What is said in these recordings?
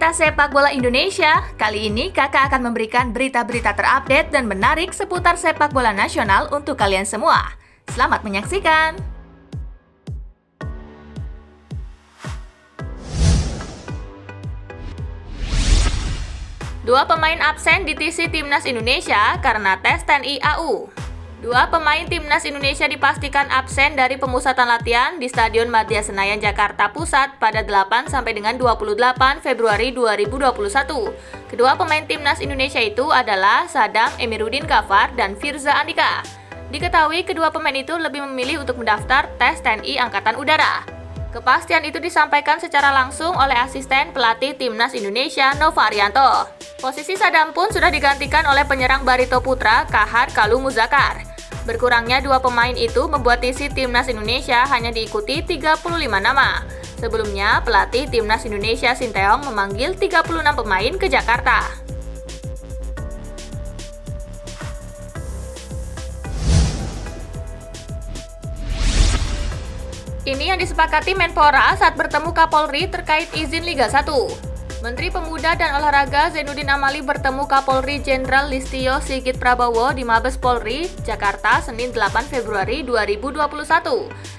Komunitas Sepak Bola Indonesia, kali ini kakak akan memberikan berita-berita terupdate dan menarik seputar sepak bola nasional untuk kalian semua. Selamat menyaksikan! Dua pemain absen di TC Timnas Indonesia karena tes TNI AU. Dua pemain Timnas Indonesia dipastikan absen dari pemusatan latihan di Stadion Madia Senayan, Jakarta Pusat pada 8 sampai dengan 28 Februari 2021. Kedua pemain Timnas Indonesia itu adalah Sadam Emiruddin Ghaffar dan Firza Andika. Diketahui kedua pemain itu lebih memilih untuk mendaftar tes TNI Angkatan Udara. Kepastian itu disampaikan secara langsung oleh asisten pelatih Timnas Indonesia Nova Arianto. Posisi Sadam pun sudah digantikan oleh penyerang Barito Putra Kahar Kalu Muzakar. Berkurangnya dua pemain itu membuat isi Timnas Indonesia hanya diikuti 35 nama. Sebelumnya, pelatih Timnas Indonesia Sinteyong memanggil 36 pemain ke Jakarta. Ini yang disepakati Menpora saat bertemu Kapolri terkait izin Liga 1. Menteri Pemuda dan Olahraga Zainuddin Amali bertemu Kapolri Jenderal Listio Sigit Prabowo di Mabes Polri, Jakarta, Senin 8 Februari 2021.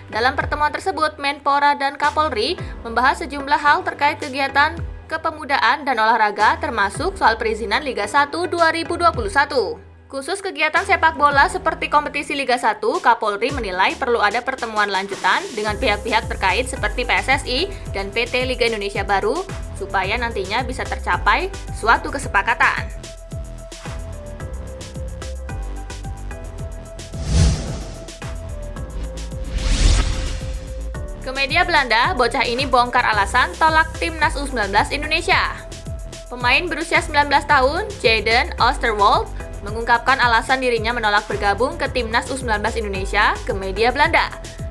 Dalam pertemuan tersebut, Menpora dan Kapolri membahas sejumlah hal terkait kegiatan kepemudaan dan olahraga termasuk soal perizinan Liga 1 2021. Khusus kegiatan sepak bola seperti kompetisi Liga 1, Kapolri menilai perlu ada pertemuan lanjutan dengan pihak-pihak terkait seperti PSSI dan PT Liga Indonesia Baru supaya nantinya bisa tercapai suatu kesepakatan. Ke media Belanda, bocah ini bongkar alasan tolak Timnas U19 Indonesia. Pemain berusia 19 tahun, Jayden Oosterwolde, mengungkapkan alasan dirinya menolak bergabung ke Timnas U19 Indonesia ke media Belanda.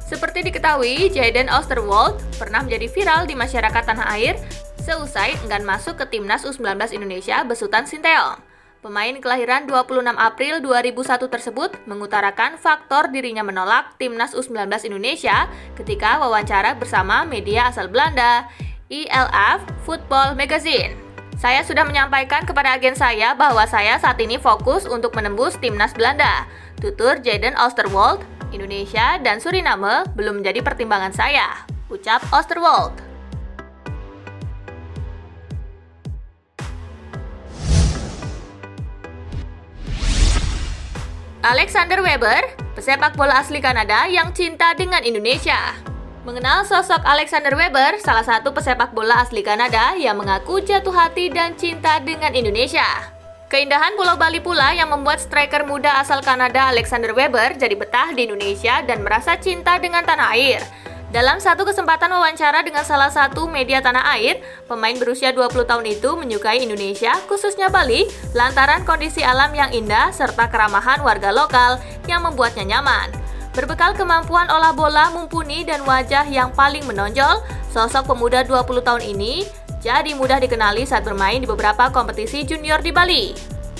Seperti diketahui, Jayden Oosterwolde pernah menjadi viral di masyarakat tanah air seusai enggan masuk ke Timnas U19 Indonesia besutan Sinteyong. Pemain kelahiran 26 April 2001 tersebut mengutarakan faktor dirinya menolak Timnas U19 Indonesia ketika wawancara bersama media asal Belanda, ILF Football Magazine. Saya sudah menyampaikan kepada agen saya bahwa saya saat ini fokus untuk menembus Timnas Belanda. Tutur Jayden Oosterwolde, Indonesia dan Suriname belum menjadi pertimbangan saya, ucap Oosterwolde. Alexander Weber, pesepak bola asli Kanada yang cinta dengan Indonesia. Mengenal sosok Alexander Weber, salah satu pesepak bola asli Kanada yang mengaku jatuh hati dan cinta dengan Indonesia. Keindahan Pulau Bali pula yang membuat striker muda asal Kanada Alexander Weber jadi betah di Indonesia dan merasa cinta dengan tanah air. Dalam satu kesempatan wawancara dengan salah satu media tanah air, pemain berusia 20 tahun itu menyukai Indonesia, khususnya Bali, lantaran kondisi alam yang indah serta keramahan warga lokal yang membuatnya nyaman. Berbekal kemampuan olah bola mumpuni dan wajah yang paling menonjol, sosok pemuda 20 tahun ini jadi mudah dikenali saat bermain di beberapa kompetisi junior di Bali.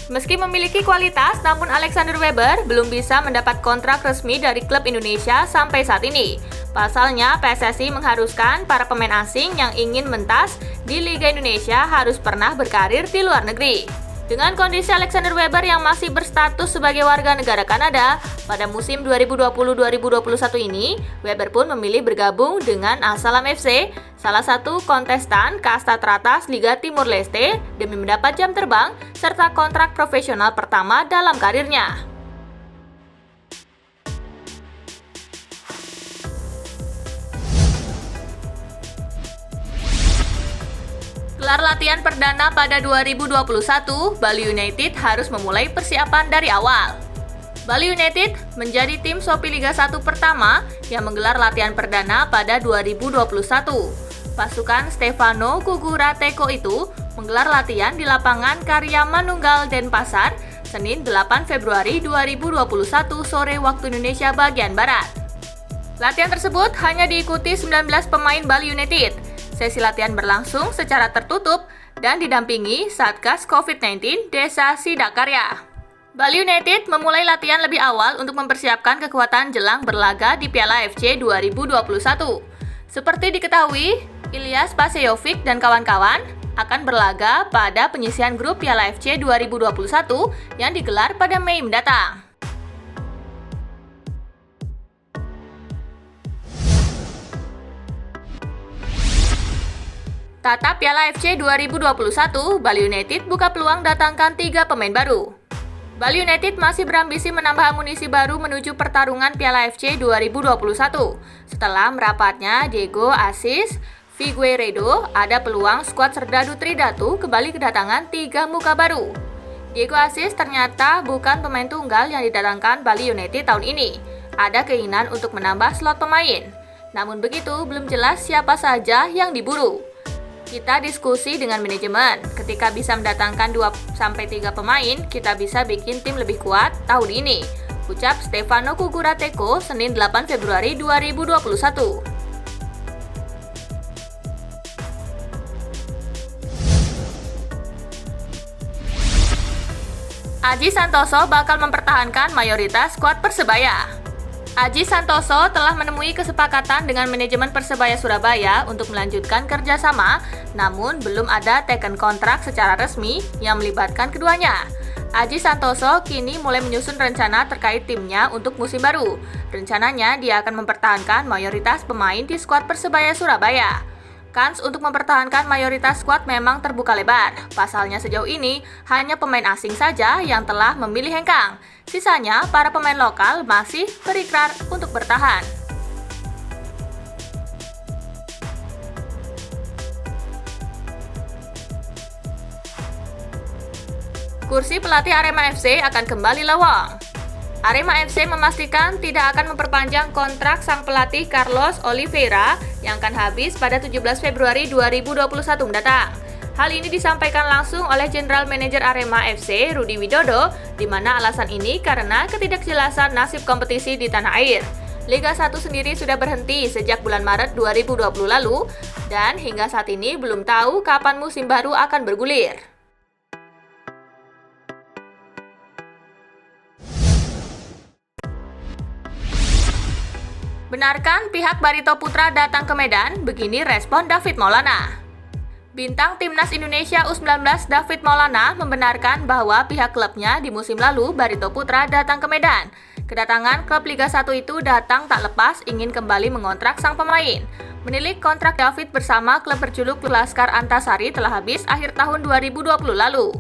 Meski memiliki kualitas, namun Alexander Weber belum bisa mendapat kontrak resmi dari klub Indonesia sampai saat ini. Pasalnya, PSSI mengharuskan para pemain asing yang ingin mentas di Liga Indonesia harus pernah berkarir di luar negeri. Dengan kondisi Alexander Weber yang masih berstatus sebagai warga negara Kanada, pada musim 2020-2021 ini, Weber pun memilih bergabung dengan Al-Salam FC, salah satu kontestan kasta teratas Liga Timur Leste, demi mendapat jam terbang serta kontrak profesional pertama dalam karirnya. Gelar latihan perdana pada 2021, Bali United harus memulai persiapan dari awal. Bali United menjadi tim Shopee Liga 1 pertama yang menggelar latihan perdana pada 2021. Pasukan Stefano Cugurateko itu menggelar latihan di lapangan Karya Manunggal Denpasar, Senin 8 Februari 2021 sore waktu Indonesia bagian Barat. Latihan tersebut hanya diikuti 19 pemain Bali United. Sesi latihan berlangsung secara tertutup dan didampingi Satgas COVID-19 Desa Sidakarya. Bali United memulai latihan lebih awal untuk mempersiapkan kekuatan jelang berlaga di Piala AFC 2021. Seperti diketahui, Ilyas Pasejovic dan kawan-kawan akan berlaga pada penyisihan grup Piala AFC 2021 yang digelar pada Mei mendatang. Tata Piala AFC 2021, Bali United buka peluang datangkan 3 pemain baru. Bali United masih berambisi menambah amunisi baru menuju pertarungan Piala AFC 2021. Setelah merapatnya Diego Asis Figueiredo, ada peluang skuad Serdadu Tridatu kembali kedatangan 3 muka baru. Diego Asis ternyata bukan pemain tunggal yang didatangkan Bali United tahun ini. Ada keinginan untuk menambah slot pemain. Namun begitu, belum jelas siapa saja yang diburu. Kita diskusi dengan manajemen, ketika bisa mendatangkan 2-3 pemain, kita bisa bikin tim lebih kuat tahun ini, ucap Stefano Cugurateko Senin 8 Februari 2021. Aji Santoso bakal mempertahankan mayoritas skuad Persebaya. Aji Santoso telah menemui kesepakatan dengan manajemen Persebaya Surabaya untuk melanjutkan kerjasama, namun belum ada teken kontrak secara resmi yang melibatkan keduanya. Aji Santoso kini mulai menyusun rencana terkait timnya untuk musim baru. Rencananya dia akan mempertahankan mayoritas pemain di skuad Persebaya Surabaya. Kans untuk mempertahankan mayoritas skuad memang terbuka lebar. Pasalnya sejauh ini hanya pemain asing saja yang telah memilih hengkang. Sisanya para pemain lokal masih berikrar untuk bertahan. Kursi pelatih Arema FC akan kembali lowong. Arema FC memastikan tidak akan memperpanjang kontrak sang pelatih Carlos Oliveira yang akan habis pada 17 Februari 2021 mendatang. Hal ini disampaikan langsung oleh General Manager Arema FC, Rudi Widodo, di mana alasan ini karena ketidakjelasan nasib kompetisi di tanah air. Liga 1 sendiri sudah berhenti sejak bulan Maret 2020 lalu, dan hingga saat ini belum tahu kapan musim baru akan bergulir. Benarkan pihak Barito Putra datang ke Medan? Begini respon David Maulana. Bintang Timnas Indonesia U19 David Maulana membenarkan bahwa pihak klubnya di musim lalu Barito Putra datang ke Medan. Kedatangan klub Liga 1 itu datang tak lepas ingin kembali mengontrak sang pemain. Menilik kontrak David bersama klub berjuluk Laskar Antasari telah habis akhir tahun 2020 lalu.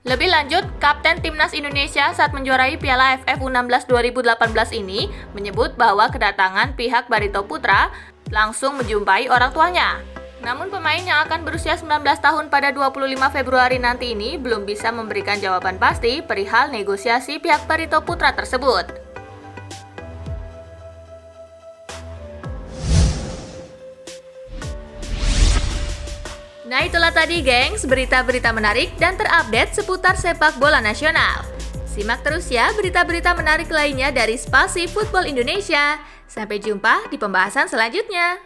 Lebih lanjut, Kapten Timnas Indonesia saat menjuarai Piala AFF U16 2018 ini menyebut bahwa kedatangan pihak Barito Putra langsung menjumpai orang tuanya. Namun pemain yang akan berusia 19 tahun pada 25 Februari nanti ini belum bisa memberikan jawaban pasti perihal negosiasi pihak Barito Putra tersebut. Nah itulah tadi gengs, berita-berita menarik dan terupdate seputar sepak bola nasional. Simak terus ya berita-berita menarik lainnya dari Spasi Football Indonesia. Sampai jumpa di pembahasan selanjutnya.